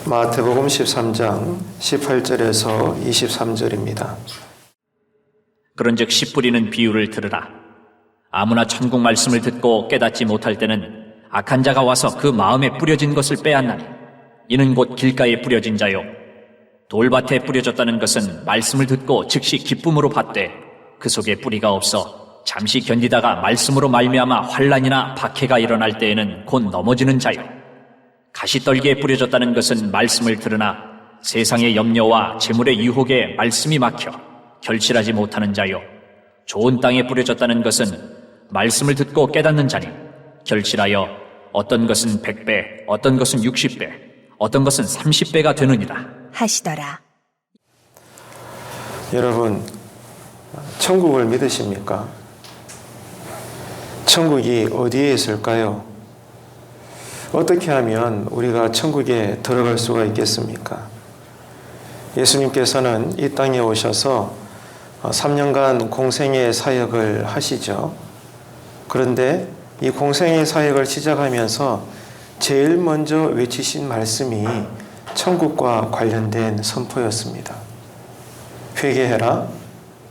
마태복음 13장 18절에서 23절입니다. 그런즉 씨 뿌리는 비유를 들으라. 아무나 천국 말씀을 듣고 깨닫지 못할 때는 악한 자가 와서 그 마음에 뿌려진 것을 빼앗나니 이는 곧 길가에 뿌려진 자요 돌밭에 뿌려졌다는 것은 말씀을 듣고 즉시 기쁨으로 받되 그 속에 뿌리가 없어 잠시 견디다가 말씀으로 말미암아 환난이나 박해가 일어날 때에는 곧 넘어지는 자요 가시떨기에 뿌려졌다는 것은 말씀을 들으나 세상의 염려와 재물의 유혹에 말씀이 막혀 결실하지 못하는 자요 좋은 땅에 뿌려졌다는 것은 말씀을 듣고 깨닫는 자니 결실하여 어떤 것은 100배, 어떤 것은 60배, 어떤 것은 30배가 되느니라 하시더라. 여러분, 천국을 믿으십니까? 천국이 어디에 있을까요? 어떻게 하면 우리가 천국에 들어갈 수가 있겠습니까? 예수님께서는 이 땅에 오셔서 3년간 공생의 사역을 하시죠. 그런데 이 공생의 사역을 시작하면서 제일 먼저 외치신 말씀이 천국과 관련된 선포였습니다. 회개해라.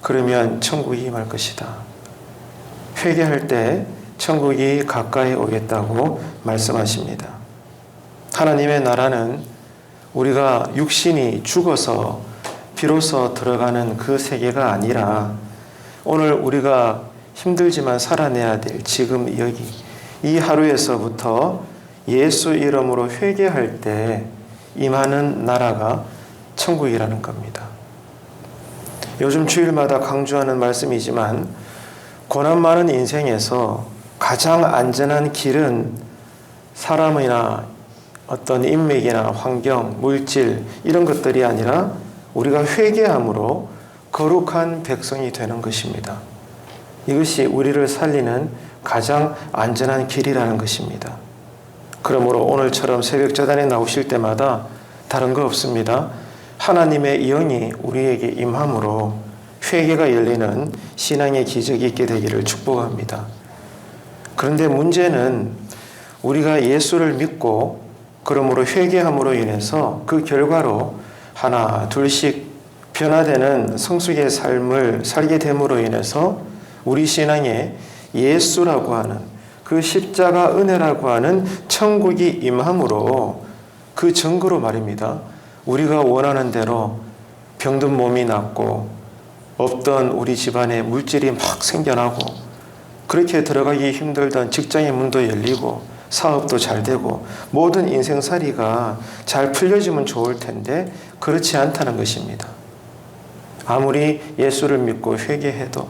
그러면 천국이 임할 것이다. 회개할 때 천국이 가까이 오겠다고 말씀하십니다. 하나님의 나라는 우리가 육신이 죽어서 비로소 들어가는 그 세계가 아니라 오늘 우리가 힘들지만 살아내야 될 지금 여기 이 하루에서부터 예수 이름으로 회개할 때 임하는 나라가 천국이라는 겁니다. 요즘 주일마다 강조하는 말씀이지만 고난 많은 인생에서 가장 안전한 길은 사람이나 어떤 인맥이나 환경, 물질 이런 것들이 아니라 우리가 회개함으로 거룩한 백성이 되는 것입니다. 이것이 우리를 살리는 가장 안전한 길이라는 것입니다. 그러므로 오늘처럼 새벽자단에 나오실 때마다 다른 거 없습니다. 하나님의 영이 우리에게 임함으로 회개가 열리는 신앙의 기적이 있게 되기를 축복합니다. 그런데 문제는 우리가 예수를 믿고 그러므로 회개함으로 인해서 그 결과로 하나 둘씩 변화되는 성숙의 삶을 살게 됨으로 인해서 우리 신앙에 예수라고 하는 그 십자가 은혜라고 하는 천국이 임함으로 그 증거로 말입니다. 우리가 원하는 대로 병든 몸이 낫고 없던 우리 집안에 물질이 막 생겨나고 그렇게 들어가기 힘들던 직장의 문도 열리고 사업도 잘 되고 모든 인생살이가 잘 풀려지면 좋을 텐데 그렇지 않다는 것입니다. 아무리 예수를 믿고 회개해도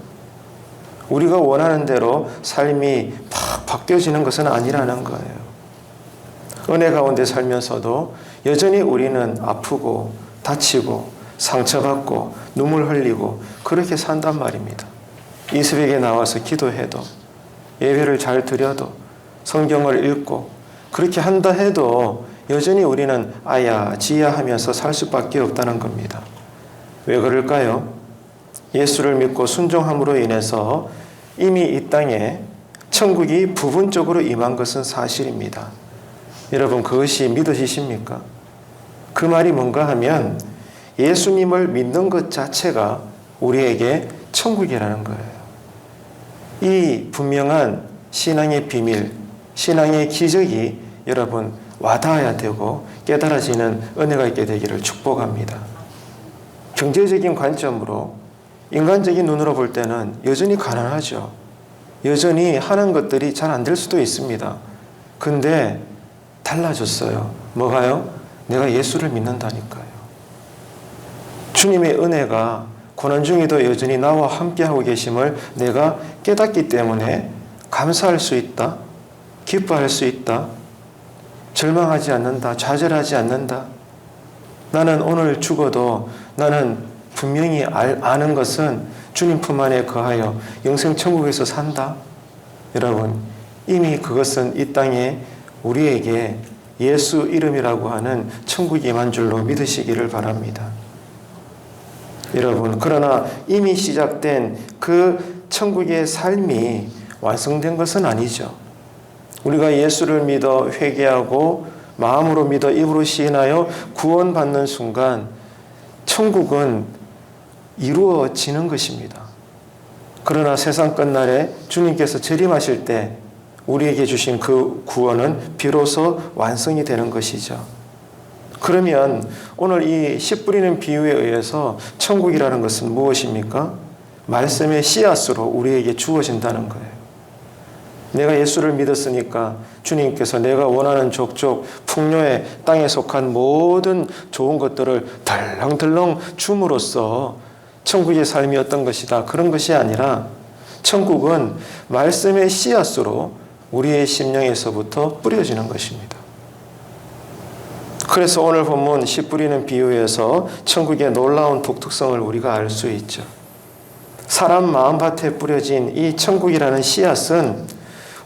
우리가 원하는 대로 삶이 팍 바뀌어지는 것은 아니라는 거예요. 은혜 가운데 살면서도 여전히 우리는 아프고 다치고 상처받고 눈물 흘리고 그렇게 산단 말입니다. 이 새벽에 나와서 기도해도 예배를 잘 드려도 성경을 읽고 그렇게 한다 해도 여전히 우리는 아야 지야 하면서 살 수밖에 없다는 겁니다. 왜 그럴까요? 예수를 믿고 순종함으로 인해서 이미 이 땅에 천국이 부분적으로 임한 것은 사실입니다. 여러분 그것이 믿으십니까? 그 말이 뭔가 하면 예수님을 믿는 것 자체가 우리에게 천국이라는 거예요. 이 분명한 신앙의 비밀, 신앙의 기적이 여러분 와닿아야 되고 깨달아지는 은혜가 있게 되기를 축복합니다. 경제적인 관점으로 인간적인 눈으로 볼 때는 여전히 가난하죠. 여전히 하는 것들이 잘 안 될 수도 있습니다. 근데 달라졌어요. 뭐가요? 내가 예수를 믿는다니까요. 주님의 은혜가 고난 중에도 여전히 나와 함께하고 계심을 내가 깨닫기 때문에 감사할 수 있다. 기뻐할 수 있다. 절망하지 않는다. 좌절하지 않는다. 나는 오늘 죽어도 나는 분명히 아는 것은 주님 품 안에 거하여 영생 천국에서 산다. 여러분 이미 그것은 이 땅에 우리에게 예수 이름이라고 하는 천국이 임한 줄로 믿으시기를 바랍니다. 여러분 그러나 이미 시작된 그 천국의 삶이 완성된 것은 아니죠. 우리가 예수를 믿어 회개하고 마음으로 믿어 입으로 시인하여 구원받는 순간 천국은 이루어지는 것입니다. 그러나 세상 끝날에 주님께서 재림하실 때 우리에게 주신 그 구원은 비로소 완성이 되는 것이죠. 그러면 오늘 이 씨 뿌리는 비유에 의해서 천국이라는 것은 무엇입니까? 말씀의 씨앗으로 우리에게 주어진다는 거예요. 내가 예수를 믿었으니까 주님께서 내가 원하는 족족 풍요의 땅에 속한 모든 좋은 것들을 덜렁덜렁 줌으로써 천국의 삶이 어떤 것이다. 그런 것이 아니라 천국은 말씀의 씨앗으로 우리의 심령에서부터 뿌려지는 것입니다. 그래서 오늘 본문 씨 뿌리는 비유에서 천국의 놀라운 독특성을 우리가 알 수 있죠. 사람 마음밭에 뿌려진 이 천국이라는 씨앗은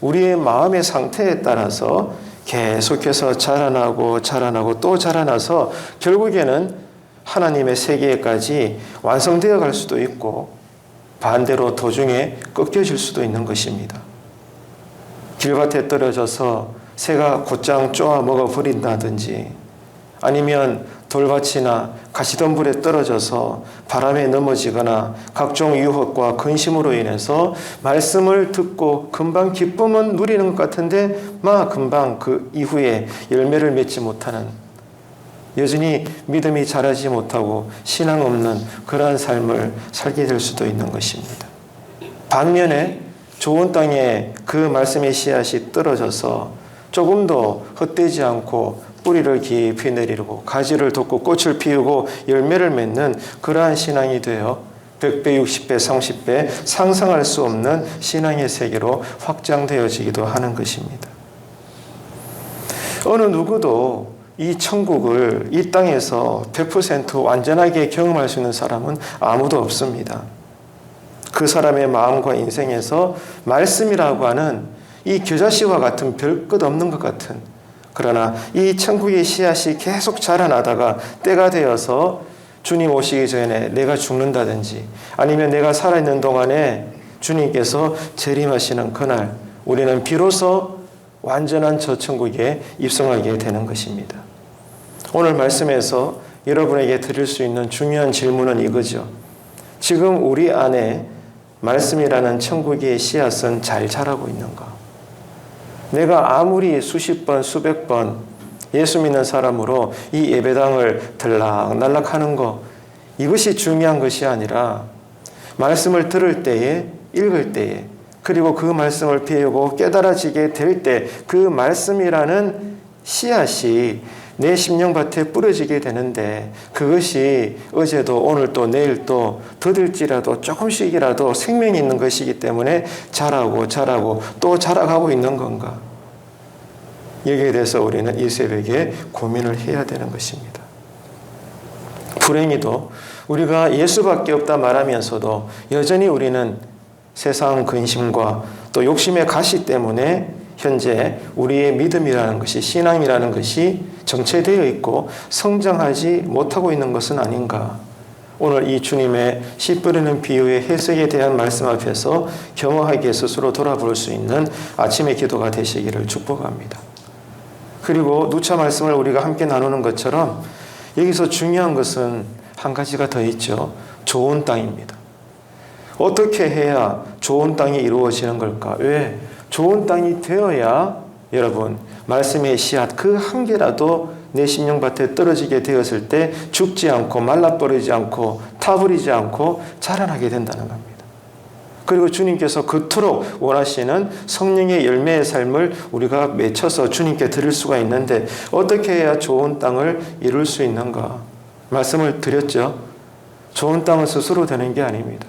우리의 마음의 상태에 따라서 계속해서 자라나고 또 자라나서 결국에는 하나님의 세계까지 완성되어 갈 수도 있고 반대로 도중에 꺾여질 수도 있는 것입니다. 길밭에 떨어져서 새가 곧장 쪼아 먹어버린다든지 아니면 돌밭이나 가시덤불에 떨어져서 바람에 넘어지거나 각종 유혹과 근심으로 인해서 말씀을 듣고 금방 기쁨은 누리는 것 같은데 금방 그 이후에 열매를 맺지 못하는, 여전히 믿음이 자라지 못하고 신앙 없는 그러한 삶을 살게 될 수도 있는 것입니다. 반면에 좋은 땅에 그 말씀의 씨앗이 떨어져서 조금 더 헛되지 않고 뿌리를 깊이 내리고 가지를 돋고 꽃을 피우고 열매를 맺는 그러한 신앙이 되어 100배, 60배, 30배 상상할 수 없는 신앙의 세계로 확장되어지기도 하는 것입니다. 어느 누구도 이 천국을 이 땅에서 100% 완전하게 경험할 수 있는 사람은 아무도 없습니다. 그 사람의 마음과 인생에서 말씀이라고 하는 이 겨자씨와 같은 별것 없는 것 같은, 그러나 이 천국의 씨앗이 계속 자라나다가 때가 되어서 주님 오시기 전에 내가 죽는다든지 아니면 내가 살아있는 동안에 주님께서 재림하시는 그날 우리는 비로소 완전한 저 천국에 입성하게 되는 것입니다. 오늘 말씀에서 여러분에게 드릴 수 있는 중요한 질문은 이거죠. 지금 우리 안에 말씀이라는 천국의 씨앗은 잘 자라고 있는가? 내가 아무리 수십 번, 수백 번 예수 믿는 사람으로 이 예배당을 들락날락하는 것, 이것이 중요한 것이 아니라 말씀을 들을 때에, 읽을 때에, 그리고 그 말씀을 배우고 깨달아지게 될 때 그 말씀이라는 씨앗이 내 심령밭에 뿌려지게 되는데 그것이 어제도 오늘도 내일도 더딜지라도 조금씩이라도 생명이 있는 것이기 때문에 자라고 또 자라가고 있는 건가? 여기에 대해서 우리는 이 새벽에 고민을 해야 되는 것입니다. 불행히도 우리가 예수밖에 없다 말하면서도 여전히 우리는 세상 근심과 또 욕심의 가시 때문에 현재 우리의 믿음이라는 것이, 신앙이라는 것이 정체되어 있고 성장하지 못하고 있는 것은 아닌가. 오늘 이 주님의 씨 뿌리는 비유의 해석에 대한 말씀 앞에서 겸허하게 스스로 돌아볼 수 있는 아침의 기도가 되시기를 축복합니다. 그리고 누차 말씀을 우리가 함께 나누는 것처럼 여기서 중요한 것은 한 가지가 더 있죠. 좋은 땅입니다. 어떻게 해야 좋은 땅이 이루어지는 걸까? 왜? 좋은 땅이 되어야 여러분 말씀의 씨앗 그 한 개라도 내 심령밭에 떨어지게 되었을 때 죽지 않고 말라버리지 않고 타버리지 않고 자라나게 된다는 겁니다. 그리고 주님께서 그토록 원하시는 성령의 열매의 삶을 우리가 맺혀서 주님께 드릴 수가 있는데 어떻게 해야 좋은 땅을 이룰 수 있는가? 말씀을 드렸죠. 좋은 땅은 스스로 되는 게 아닙니다.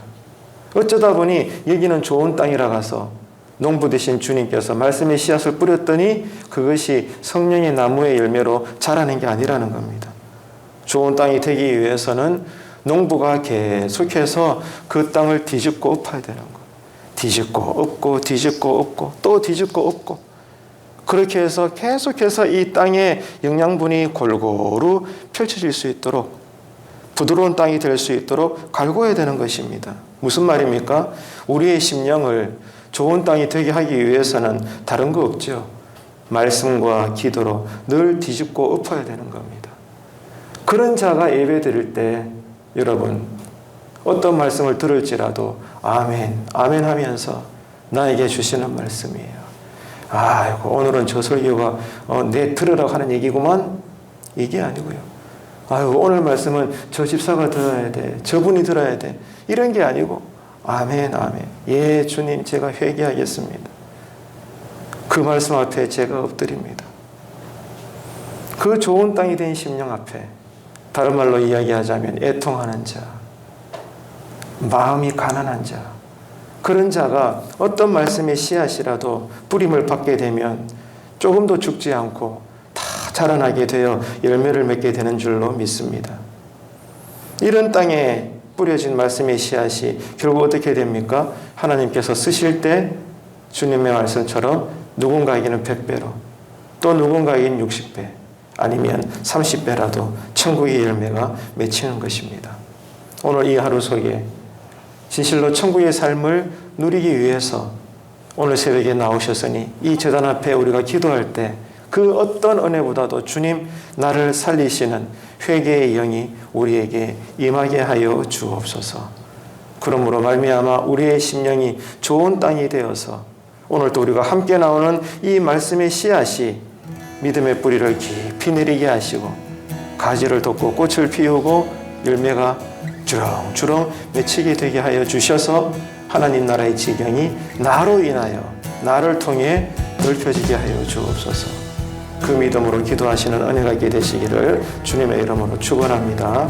어쩌다 보니 여기는 좋은 땅이라 가서 농부 되신 주님께서 말씀의 씨앗을 뿌렸더니 그것이 성령의 나무의 열매로 자라는 게 아니라는 겁니다. 좋은 땅이 되기 위해서는 농부가 계속해서 그 땅을 뒤집고 엎어야 되는 거예요. 뒤집고 엎고 또 뒤집고 엎고 그렇게 해서 계속해서 이 땅의 영양분이 골고루 펼쳐질 수 있도록 부드러운 땅이 될 수 있도록 갈궈야 되는 것입니다. 무슨 말입니까? 우리의 심령을 좋은 땅이 되게 하기 위해서는 다른 거 없죠. 말씀과 기도로 늘 뒤집고 엎어야 되는 겁니다. 그런 자가 예배 드릴 때 여러분 어떤 말씀을 들을지라도 아멘, 아멘 하면서 나에게 주시는 말씀이에요. 아이고 오늘은 저 설교가 내 들으라고 하는 얘기구만. 이게 아니고요. 아이고 오늘 말씀은 저 집사가 들어야 돼. 저분이 들어야 돼. 이런 게 아니고 아멘, 아멘. 예 주님 제가 회개하겠습니다. 그 말씀 앞에 제가 엎드립니다. 그 좋은 땅이 된 심령 앞에 다른 말로 이야기하자면 애통하는 자, 마음이 가난한 자, 그런 자가 어떤 말씀의 씨앗이라도 뿌림을 받게 되면 조금도 죽지 않고 다 자라나게 되어 열매를 맺게 되는 줄로 믿습니다. 이런 땅에 뿌려진 말씀의 씨앗이 결국 어떻게 됩니까? 하나님께서 쓰실 때 주님의 말씀처럼 누군가에게는 100배로 또 누군가에게는 60배 아니면 30배라도 천국의 열매가 맺히는 것입니다. 오늘 이 하루 속에 진실로 천국의 삶을 누리기 위해서 오늘 새벽에 나오셨으니 이 제단 앞에 우리가 기도할 때 그 어떤 은혜보다도 주님 나를 살리시는 회개의 영이 우리에게 임하게 하여 주옵소서. 그러므로 말미암아 우리의 심령이 좋은 땅이 되어서 오늘도 우리가 함께 나오는 이 말씀의 씨앗이 믿음의 뿌리를 깊이 내리게 하시고 가지를 돋고 꽃을 피우고 열매가 주렁주렁 맺히게 되게 하여 주셔서 하나님 나라의 지경이 나로 인하여 나를 통해 넓혀지게 하여 주옵소서. 그 믿음으로 기도하시는 은혜가 있게 되시기를 주님의 이름으로 축원합니다.